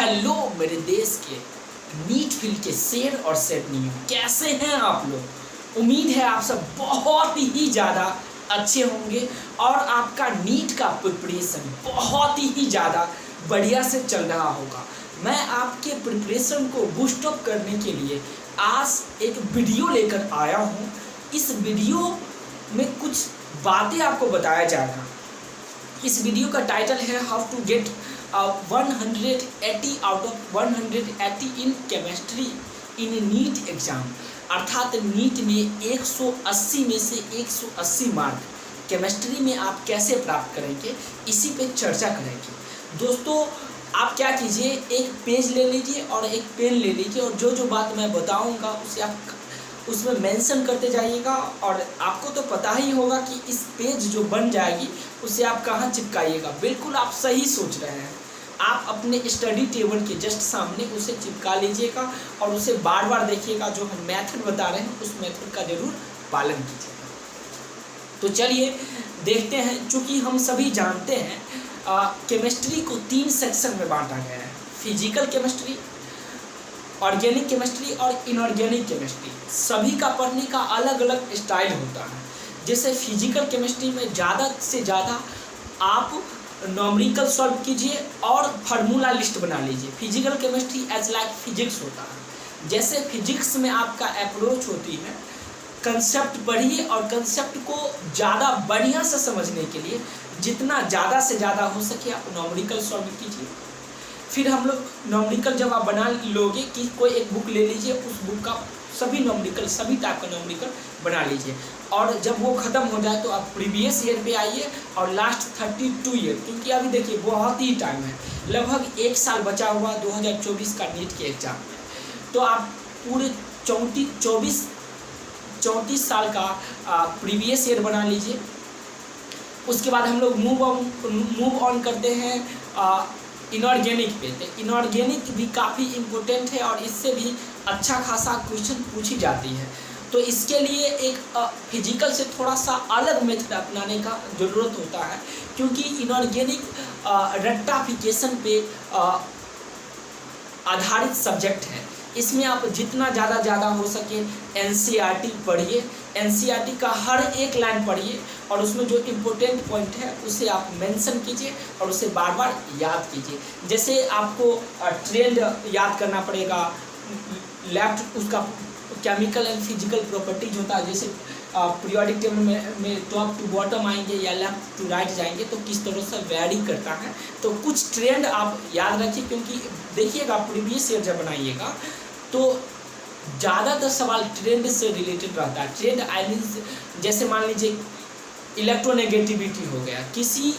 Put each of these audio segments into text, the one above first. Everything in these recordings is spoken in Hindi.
हेलो मेरे देश के नीट फील्ड के शेर और शेरनियों, कैसे हैं आप लोग। उम्मीद है आप सब बहुत ही ज़्यादा अच्छे होंगे और आपका नीट का प्रिपरेशन बहुत ही ज़्यादा बढ़िया से चल रहा होगा। मैं आपके प्रिपरेशन को बूस्ट अप करने के लिए आज एक वीडियो लेकर आया हूँ। इस वीडियो में कुछ बातें आपको बताया जाएगा। इस वीडियो का टाइटल है how to get 180 out of 180 in chemistry in NEET exam, अर्थात नीट में 180 में से 180 मार्क केमिस्ट्री में आप कैसे प्राप्त करेंगे, इसी पे चर्चा करेंगे। दोस्तों आप क्या कीजिए, एक पेज ले लीजिए और एक पेन ले लीजिए और जो जो बात मैं बताऊंगा उसे आप उसमें मेंशन करते जाइएगा। और आपको तो पता ही होगा कि इस पेज जो बन जाएगी उसे आप कहाँ चिपकाइएगा। बिल्कुल आप सही सोच रहे हैं, आप अपने स्टडी टेबल के जस्ट सामने उसे चिपका लीजिएगा और उसे बार बार देखिएगा। जो हम मेथड बता रहे हैं उस मेथड का जरूर पालन कीजिएगा। तो चलिए देखते हैं। चूँकि हम सभी जानते हैं केमिस्ट्री को 3 सेक्शन में बांटा गया है, फिजिकल केमिस्ट्री, ऑर्गेनिक केमिस्ट्री और इनऑर्गेनिक केमिस्ट्री। सभी का पढ़ने का अलग अलग स्टाइल होता है। जैसे फिजिकल केमिस्ट्री में ज़्यादा से ज़्यादा आप न्यूमेरिकल सॉल्व कीजिए और फार्मूला लिस्ट बना लीजिए। Physical chemistry as like physics होता है। जैसे फिजिक्स में आपका अप्रोच होती है, कंसेप्ट पढ़िए और कंसेप्ट को ज़्यादा बढ़िया से समझने के लिए जितना ज़्यादा से ज़्यादा हो सके आप न्यूमेरिकल सॉल्व कीजिए। फिर हम लोग न्यूमेरिकल जब आप बना लोगे कि कोई एक बुक ले लीजिए, उस बुक का सभी न्यूमेरिकल, सभी टाइप का न्यूमेरिकल बना लीजिए। और जब वो ख़त्म हो जाए तो आप प्रीवियस ईयर पे आइए और लास्ट 32 ईयर, क्योंकि अभी देखिए बहुत ही टाइम है, लगभग 1 साल बचा हुआ 2024 का नीट के एग्ज़ाम में। तो आप पूरे 34 साल का प्रीवियस ईयर बना लीजिए। उसके बाद हम लोग मूव ऑन करते हैं इनऑर्गेनिक पे। तो इनऑर्गेनिक भी काफ़ी इम्पोर्टेंट है और इससे भी अच्छा खासा क्वेश्चन पूछी जाती है। तो इसके लिए एक फिजिकल से थोड़ा सा अलग मेथड अपनाने का ज़रूरत होता है, क्योंकि इनऑर्गेनिक रट्टाफिकेशन पे आधारित सब्जेक्ट है। इसमें आप जितना ज़्यादा हो सके NCERT पढ़िए, NCERT का हर एक लाइन पढ़िए और उसमें जो इम्पोर्टेंट पॉइंट है उसे आप मेंशन कीजिए और उसे बार बार याद कीजिए। जैसे आपको ट्रेंड याद करना पड़ेगा, लेफ्ट उसका केमिकल एंड फिजिकल प्रॉपर्टीज होता है। जैसे पीरियोडिक टेबल में टॉप टू बॉटम आएंगे या लेफ्ट टू राइट जाएंगे तो किस तरह से वैरी करता है। तो कुछ ट्रेंड आप याद रखिए, क्योंकि देखिएगा प्रीवियस ईयर जब बनाइएगा तो ज़्यादातर सवाल ट्रेंड से रिलेटेड रहता है। ट्रेंड आई मीन जैसे मान लीजिए इलेक्ट्रोनेगेटिविटी हो गया, किसी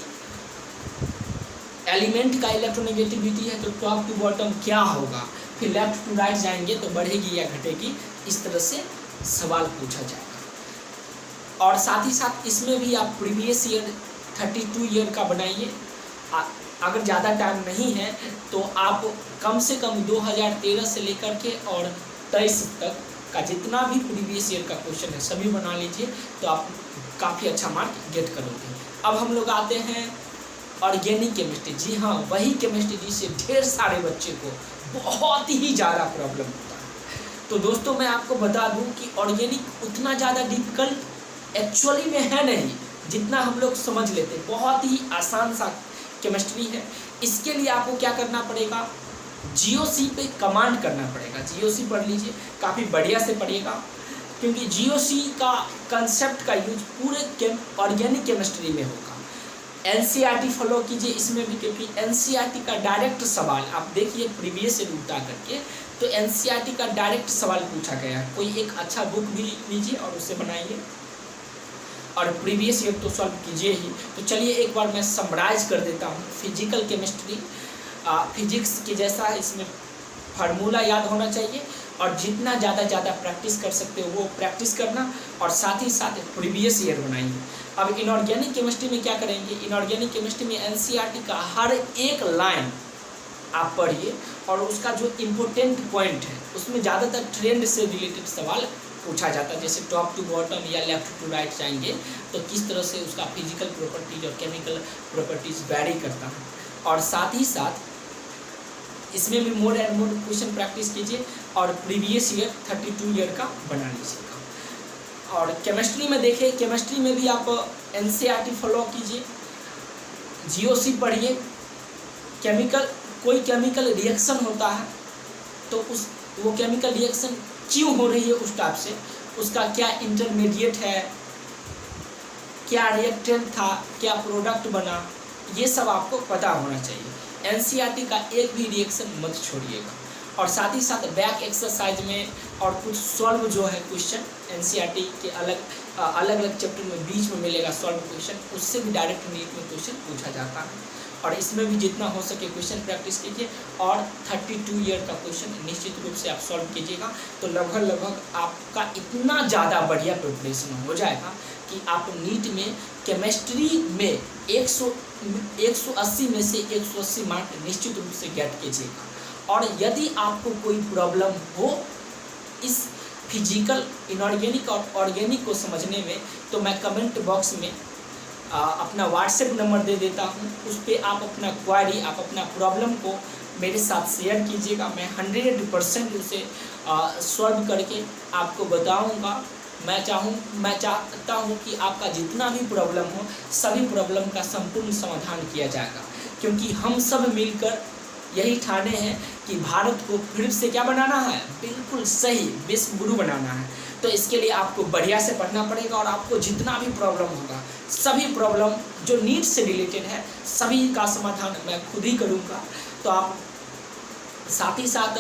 एलिमेंट का इलेक्ट्रोनेगेटिविटी है तो टॉप टू बॉटम क्या होगा, फिर लेफ्ट टू राइट जाएंगे तो बढ़ेगी या घटेगी, इस तरह से सवाल पूछा जाएगा। और साथ ही साथ इसमें भी आप प्रीवियस ईयर 32 ईयर का बनाइए। अगर ज़्यादा टाइम नहीं है तो आप कम से कम 2013 से लेकर के और 23 तक का जितना भी प्रीवियस ईयर का क्वेश्चन है सभी बना लीजिए, तो आप काफ़ी अच्छा मार्क गेट करोगे। अब हम लोग आते हैं ऑर्गेनिक केमिस्ट्री। जी हाँ, वही केमिस्ट्री जिससे ढेर सारे बच्चे को बहुत ही ज़्यादा प्रॉब्लम होता है। तो दोस्तों मैं आपको बता दूं कि ऑर्गेनिक उतना ज़्यादा डिफिकल्ट एक्चुअली में है नहीं जितना हम लोग समझ लेते। बहुत ही आसान सा केमिस्ट्री है। इसके लिए आपको क्या करना पड़ेगा, GOC पे कमांड करना पड़ेगा। GOC पढ़ लीजिए, काफ़ी बढ़िया से पढ़िएगा, क्योंकि GOC का कंसेप्ट का यूज पूरे ऑर्गेनिक केमिस्ट्री में होगा। NCERT फॉलो कीजिए इसमें भी, क्योंकि NCERT का डायरेक्ट सवाल आप देखिए प्रीवियस ईयर उल्टा करके, तो NCERT का डायरेक्ट सवाल पूछा गया है। कोई एक अच्छा बुक भी लीजिए और उसे बनाइए और प्रीवियस ईयर तो सॉल्व कीजिए ही। तो चलिए एक बार मैं समराइज कर देता हूँ। फिजिकल केमिस्ट्री फिजिक्स के जैसा है, इसमें फार्मूला याद होना चाहिए और जितना ज़्यादा प्रैक्टिस कर सकते हो वो प्रैक्टिस करना, और साथ ही साथ प्रीवियस ईयर बनाइए। अब इनऑर्गेनिक केमिस्ट्री में क्या करेंगे, इनऑर्गेनिक केमिस्ट्री में NCERT का हर एक लाइन आप पढ़िए और उसका जो इम्पोर्टेंट पॉइंट है उसमें ज़्यादातर ट्रेंड से रिलेटेड सवाल पूछा जाता है। जैसे टॉप टू बॉटम या लेफ्ट टू राइट जाएंगे तो किस तरह से उसका फिजिकल प्रॉपर्टीज और केमिकल प्रॉपर्टीज वैरी करता है। और साथ ही साथ इसमें भी more and more question practice कीजिए और प्रीवियस ईयर 32 ईयर का बना लीजिएगा। और केमिस्ट्री में देखिए, केमिस्ट्री में भी आप एनसीईआरटी फॉलो कीजिए, जीओसी पढ़िए। कोई केमिकल रिएक्शन होता है तो वो केमिकल रिएक्शन क्यों हो रही है उस टाइप से, उसका क्या इंटरमीडिएट है, क्या रिएक्टेंट था, क्या प्रोडक्ट बना, ये सब आपको पता होना चाहिए। एनसीईआरटी का एक भी रिएक्शन मत छोड़िएगा। और साथ ही साथ बैक एक्सरसाइज में और कुछ सॉल्व जो है क्वेश्चन एनसीईआरटी के अलग अलग चैप्टर में बीच में मिलेगा सॉल्व क्वेश्चन, उससे भी डायरेक्ट नीट में क्वेश्चन पूछा जाता है। और इसमें भी जितना हो सके क्वेश्चन प्रैक्टिस कीजिए और 32 ईयर का क्वेश्चन निश्चित रूप से आप सॉल्व कीजिएगा तो लगभग आपका इतना ज़्यादा बढ़िया प्रिपरेशन हो जाएगा कि आप नीट में केमिस्ट्री में 180 में से 180 मार्क निश्चित रूप से गेट कीजिएगा। और यदि आपको कोई प्रॉब्लम हो इस फिजिकल, इनऑर्गेनिक और ऑर्गेनिक को समझने में तो मैं कमेंट बॉक्स में अपना व्हाट्सएप नंबर दे देता हूँ, उस पर आप अपना क्वारी, आप अपना प्रॉब्लम को मेरे साथ शेयर कीजिएगा। मैं 100% उसे सॉल्व करके आपको बताऊँगा। मैं चाहता हूँ कि आपका जितना भी प्रॉब्लम हो सभी प्रॉब्लम का संपूर्ण समाधान किया जाएगा, क्योंकि हम सब मिलकर यही ठाने हैं कि भारत को फिर से क्या बनाना है, बिल्कुल सही विश्व गुरु बनाना है। तो इसके लिए आपको बढ़िया से पढ़ना पड़ेगा और आपको जितना भी प्रॉब्लम होगा सभी प्रॉब्लम जो नीट से रिलेटेड है सभी का समाधान मैं खुद ही करूँगा। तो आप साथ ही साथ